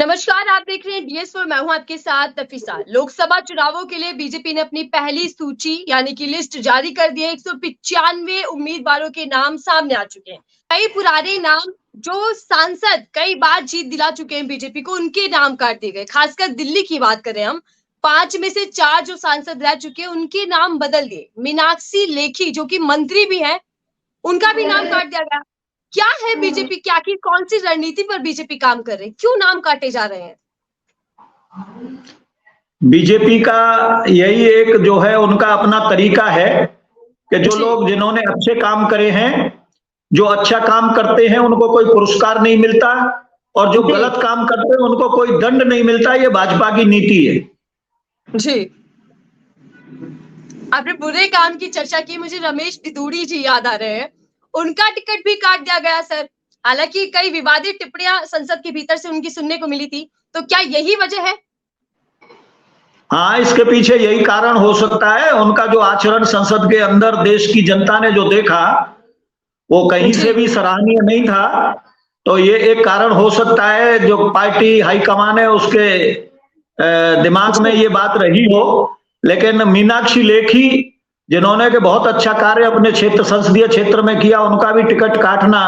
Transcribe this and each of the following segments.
नमस्कार, आप देख रहे हैं DS4। मैं हूं आपके साथ नफीसा। लोकसभा चुनावों के लिए बीजेपी ने अपनी पहली सूची यानी कि लिस्ट जारी कर दी है। 195 उम्मीदवारों के नाम सामने आ चुके हैं। कई पुराने नाम जो सांसद कई बार जीत दिला चुके हैं बीजेपी को, उनके नाम काट दिए गए। खासकर दिल्ली की बात करें हम, 5 में से 4 जो सांसद रह चुके हैं उनके नाम बदल दिए। मीनाक्षी लेखी जो कि मंत्री भी है, उनका भी नाम काट दिया गया। क्या है बीजेपी, क्या की कौन सी रणनीति पर बीजेपी काम कर रही है, क्यों नाम काटे जा रहे हैं? बीजेपी का यही एक जो है उनका अपना तरीका है कि जो लोग जिन्होंने अच्छे काम करे हैं, जो अच्छा काम करते हैं, उनको कोई पुरस्कार नहीं मिलता और जो गलत काम करते हैं उनको कोई दंड नहीं मिलता। ये भाजपा की नीति है। जी, आपने बुरे काम की चर्चा की, मुझे रमेश डिदूड़ी जी याद आ रहे हैं। उनका टिकट भी काट दिया गया सर। हालांकि कई विवादित टिप्पणियां संसद के भीतर से उनकी सुनने को मिली थी, तो क्या यही वजह है? हाँ, इसके पीछे यही कारण हो सकता है। उनका जो आचरण संसद के अंदर देश की जनता ने जो देखा वो कहीं से भी सराहनीय नहीं था। तो ये एक कारण हो सकता है, जो पार्टी हाईकमान है उसके दिमाग में ये बात रही हो। लेकिन मीनाक्षी लेखी जिन्होंने के बहुत अच्छा कार्य अपने क्षेत्र संसदीय क्षेत्र में किया, उनका भी टिकट काटना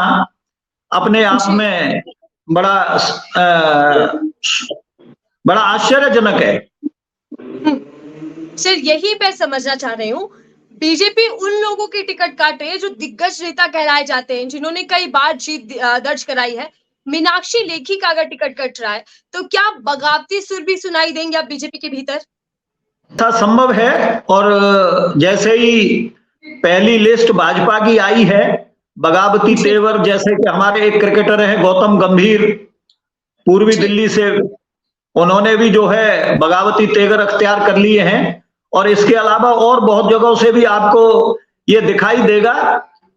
अपने आप में बड़ा आश्चर्यजनक है। सर, यही मैं समझना चाह रही हूँ, बीजेपी उन लोगों के टिकट काट रही है जो दिग्गज नेता कहलाए जाते हैं, जिन्होंने कई बार जीत दर्ज कराई है। मीनाक्षी लेखी का अगर टिकट कट रहा है तो क्या बगावती सुर भी सुनाई देंगे आप बीजेपी के भीतर? था संभव है। और जैसे ही पहली लिस्ट भाजपा की आई है, बगावती तेवर, जैसे कि हमारे एक क्रिकेटर हैं गौतम गंभीर, पूर्वी दिल्ली से, उन्होंने भी जो है बगावती तेवर अख्तियार कर लिए हैं। और इसके अलावा और बहुत जगहों से भी आपको ये दिखाई देगा।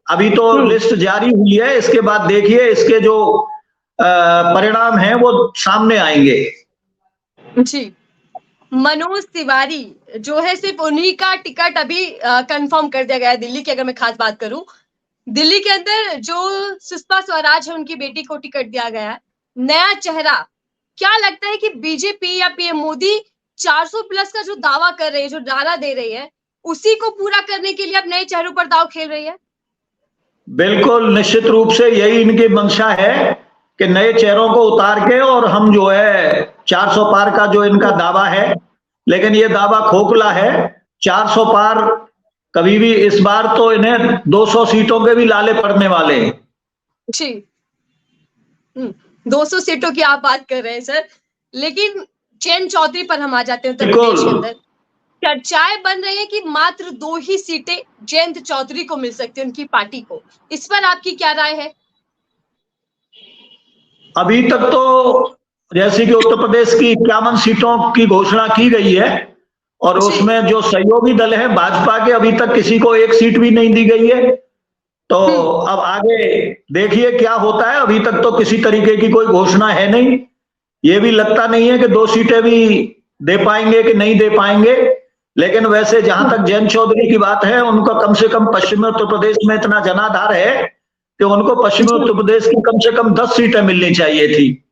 अभी तो लिस्ट जारी हुई है, इसके बाद देखिए इसके जो परिणाम हैं वो सामने आएंगे। जी, मनोज तिवारी जो है, सिर्फ उन्हीं का टिकट अभी कंफर्म कर दिया गया है दिल्ली की। अगर मैं खास बात करूं, दिल्ली के अंदर जो सुषमा स्वराज है, उनकी बेटी को टिकट दिया गया है। नया चेहरा, क्या लगता है कि बीजेपी या पीएम मोदी 400 प्लस का जो दावा कर रहे हैं, जो नारा दे रही है, उसी को पूरा करने के लिए अब नए चेहरों पर दाव खेल रही है? बिल्कुल, निश्चित रूप से यही इनकी मंशा है कि नए चेहरों को उतार के और हम जो है 400 पार का जो इनका दावा है, लेकिन ये दावा खोखला है। 400 पार कभी भी, इस बार तो इन्हें 200 सीटों के भी लाले पड़ने वाले हैं। जी, 200 सीटों की आप बात कर रहे हैं सर, लेकिन जयंत चौधरी पर हम आ जाते हैं। उत्तर प्रदेश के अंदर चर्चाएं बन रही है कि मात्र 2 ही सीटें जयंत चौधरी को मिल सकती है, उनकी पार्टी को। इस पर आपकी क्या राय है? अभी तक तो जैसे कि उत्तर प्रदेश की 51 सीटों की घोषणा की गई है और उसमें जो सहयोगी दल है भाजपा के, अभी तक किसी को 1 सीट भी नहीं दी गई है। तो अब आगे देखिए क्या होता है। अभी तक तो किसी तरीके की कोई घोषणा है नहीं। ये भी लगता नहीं है कि 2 सीटें भी दे पाएंगे कि नहीं दे पाएंगे। लेकिन वैसे जहां तक जयंत चौधरी की बात है, उनका कम से कम पश्चिमी उत्तर प्रदेश में इतना जनाधार है कि उनको पश्चिमी उत्तर प्रदेश की कम से कम 10 सीटें मिलनी चाहिए थी।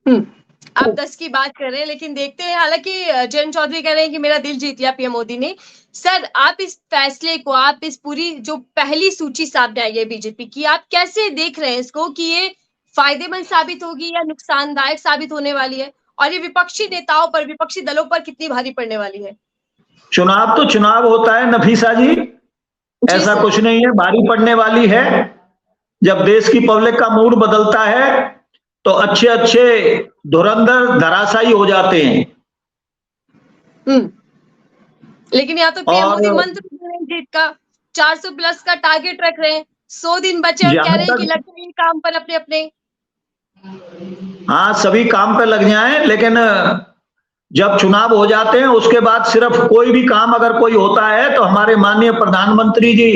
आप 10 की बात कर रहे हैं, लेकिन देखते हैं। हालांकि जयंत चौधरी कह रहे हैं कि मेरा दिल जीत लिया पीएम मोदी ने। सर, आप इस फैसले को, आप इस पूरी जो पहली सूची सामने आई है बीजेपी की, आप कैसे देख रहे हैं इसको कि ये फायदेमंद साबित होगी या नुकसानदायक साबित होने वाली है? और ये विपक्षी नेताओं पर, विपक्षी दलों पर कितनी भारी पड़ने वाली है? चुनाव तो चुनाव होता है नफीसा जी, ऐसा कुछ नहीं है। भारी पड़ने वाली है। जब देश की पब्लिक का मूड बदलता है तो अच्छे अच्छे धुरंधर धराशायी हो जाते हैं। लेकिन यहाँ तो पीएम मोदी मंत्र जीत का 400 प्लस का टारगेट रख रहे हैं। 100 दिन बचे और कह रहे हैं कि लग जाएंगे काम पर अपने अपने। हाँ, सभी काम पे लग जाएं, लेकिन जब चुनाव हो जाते हैं उसके बाद सिर्फ कोई भी काम अगर कोई होता है तो हमारे माननीय प्रधानमंत्री जी,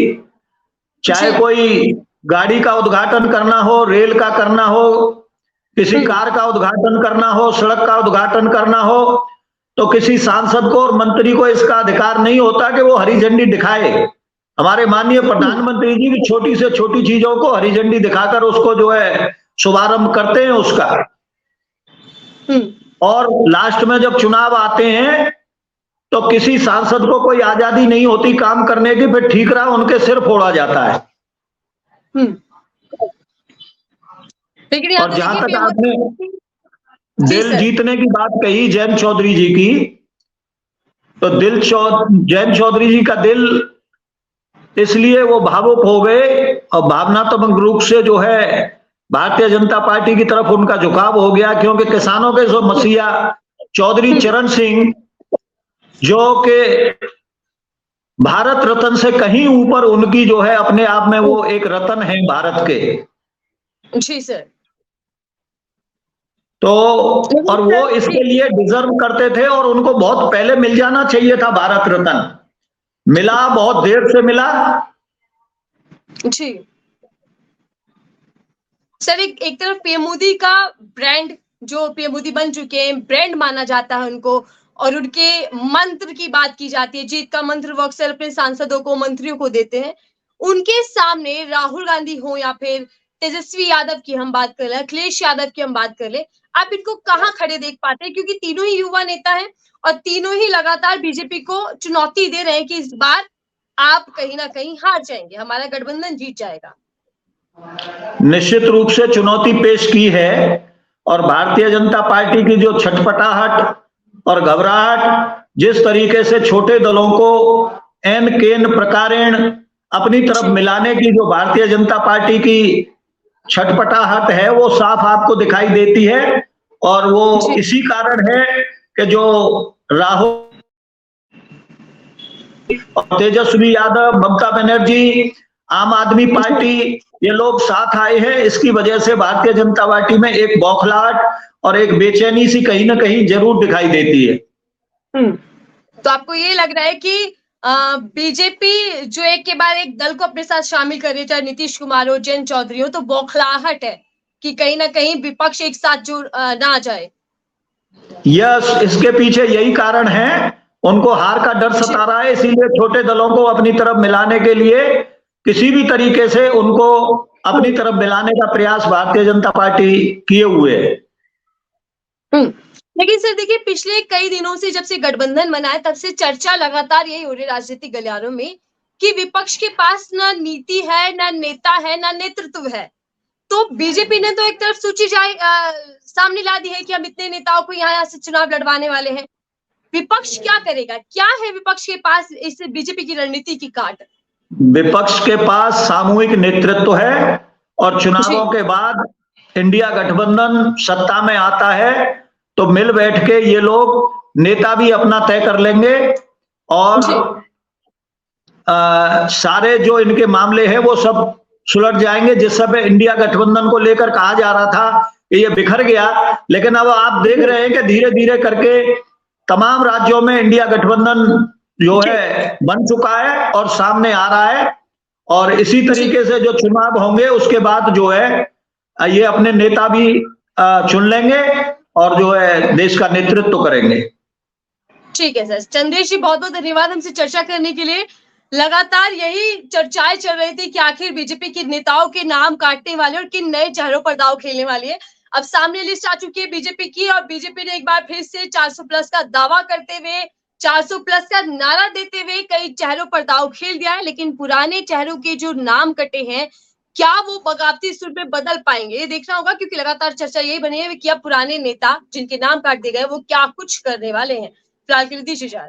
चाहे कोई गाड़ी का उद्घाटन करना हो, रेल का करना हो, किसी कार का उद्घाटन करना हो, सड़क का उद्घाटन करना हो, तो किसी सांसद को और मंत्री को इसका अधिकार नहीं होता कि वो हरी झंडी दिखाए। हमारे माननीय प्रधानमंत्री जी की छोटी से छोटी चीजों को हरी झंडी दिखाकर उसको जो है शुभारंभ करते हैं उसका। और लास्ट में जब चुनाव आते हैं तो किसी सांसद को कोई आजादी नहीं होती काम करने की, फिर ठीक रहा उनके सिर फोड़ा जाता है। लेकिन और जहां तक आपने जी दिल सर। जीतने की बात कही जैन चौधरी जी की, तो जैन चौधरी जी का दिल इसलिए वो भावुक हो गए और भावनात्मक रूप से जो है भारतीय जनता पार्टी की तरफ उनका झुकाव हो गया, क्योंकि किसानों के जो मसीहा चौधरी चरण सिंह, जो कि भारत रत्न से कहीं ऊपर उनकी जो है अपने आप में वो एक रत्न है भारत के, जी सर। तो और वो इसके लिए डिजर्व करते थे और उनको बहुत पहले मिल जाना चाहिए था भारत रत्न। मिला, बहुत देर से मिला। जी सर, एक तरफ पीएम मोदी का ब्रांड, जो पीएम मोदी बन चुके हैं, ब्रांड माना जाता है उनको, और उनके मंत्र की बात की जाती है, जीत का मंत्र वो अक्सर अपने सांसदों को, मंत्रियों को देते हैं। उनके सामने राहुल गांधी हो या फिर तेजस्वी यादव की हम बात कर ले, अखिलेश यादव की हम बात कर ले, आप इनको कहाँ खड़े देख पाते हैं? क्योंकि तीनों ही युवा नेता हैं और तीनों ही लगातार बीजेपी को चुनौती दे रहे हैं कि इस बार आप कहीं ना कहीं हार जाएंगे, हमारा गठबंधन जीत जाएगा। निश्चित रूप से चुनौती पेश की है और भारतीय जनता पार्टी की जो छटपटाहट और घबराहट, जिस तरीके से छोटे दलों को एन केन प्रकारेण अपनी तरफ मिलाने की जो भारतीय जनता पार्टी की छटपटाहट है, वो साफ आपको दिखाई देती है। और वो इसी कारण है कि जो राहुल और तेजस्वी यादव, ममता बनर्जी, आम आदमी पार्टी, ये लोग साथ आए हैं। इसकी वजह से भारतीय जनता पार्टी में एक बौखलाहट और एक बेचैनी सी कहीं ना कहीं जरूर दिखाई देती है। तो आपको ये लग रहा है कि बीजेपी जो एक के बाद एक दल को अपने साथ शामिल कर रही है, चाहे नीतीश कुमार हो, जैन चौधरी हो, तो बौखलाहट है कि कहीं ना कहीं विपक्ष एक साथ जो ना आ जाए? यस, इसके पीछे यही कारण है। उनको हार का डर सता रहा है, इसीलिए छोटे दलों को अपनी तरफ मिलाने के लिए किसी भी तरीके से उनको अपनी तरफ मिलाने का प्रयास भारतीय जनता पार्टी किए हुए है। लेकिन सर देखिए, पिछले कई दिनों से जब से गठबंधन बना है, तब से चर्चा लगातार यही हो रही है राजनीतिक गलियारों में कि विपक्ष के पास ना नीति है, ना नेता है, ना नेतृत्व है। तो बीजेपी ने तो एक तरफ सूची सामने ला दी है कि हम इतने नेताओं को यहाँ से चुनाव लड़वाने वाले हैं। विपक्ष क्या करेगा? क्या है विपक्ष के पास इस बीजेपी की रणनीति की काट? विपक्ष के पास सामूहिक नेतृत्व है और चुनावों के बाद इंडिया गठबंधन सत्ता में आता है तो मिल बैठ के ये लोग नेता भी अपना तय कर लेंगे और सारे जो इनके मामले हैं वो सब सुलझ जाएंगे। जिस समय इंडिया गठबंधन को लेकर कहा जा रहा था कि ये बिखर गया, लेकिन अब आप देख रहे हैं कि धीरे धीरे करके तमाम राज्यों में इंडिया गठबंधन जो है बन चुका है और सामने आ रहा है। और इसी तरीके से जो चुनाव होंगे उसके बाद जो है ये अपने नेता भी चुन लेंगे और जो है देश का नेतृत्व करेंगे। ठीक है सर, चंद्रेश जी बहुत बहुत धन्यवाद हमसे चर्चा करने के लिए। लगातार यही चर्चाएं चल रही थी कि आखिर बीजेपी के नेताओं के नाम काटने वाले और किन नए चेहरों पर दांव खेलने वाली है। अब सामने लिस्ट आ चुकी है बीजेपी की और बीजेपी ने एक बार फिर से 400 प्लस का दावा करते हुए, 400 प्लस का नारा देते हुए कई चेहरों पर दांव खेल दिया है। लेकिन पुराने चेहरों के जो नाम कटे हैं, क्या वो बगावती सुर में बदल पाएंगे, ये देखना होगा, क्योंकि लगातार चर्चा यही बनी है कि अब पुराने नेता जिनके नाम काट दिए गए वो क्या कुछ करने वाले हैं। फिलहाल के लिए दीजिए इजाजत।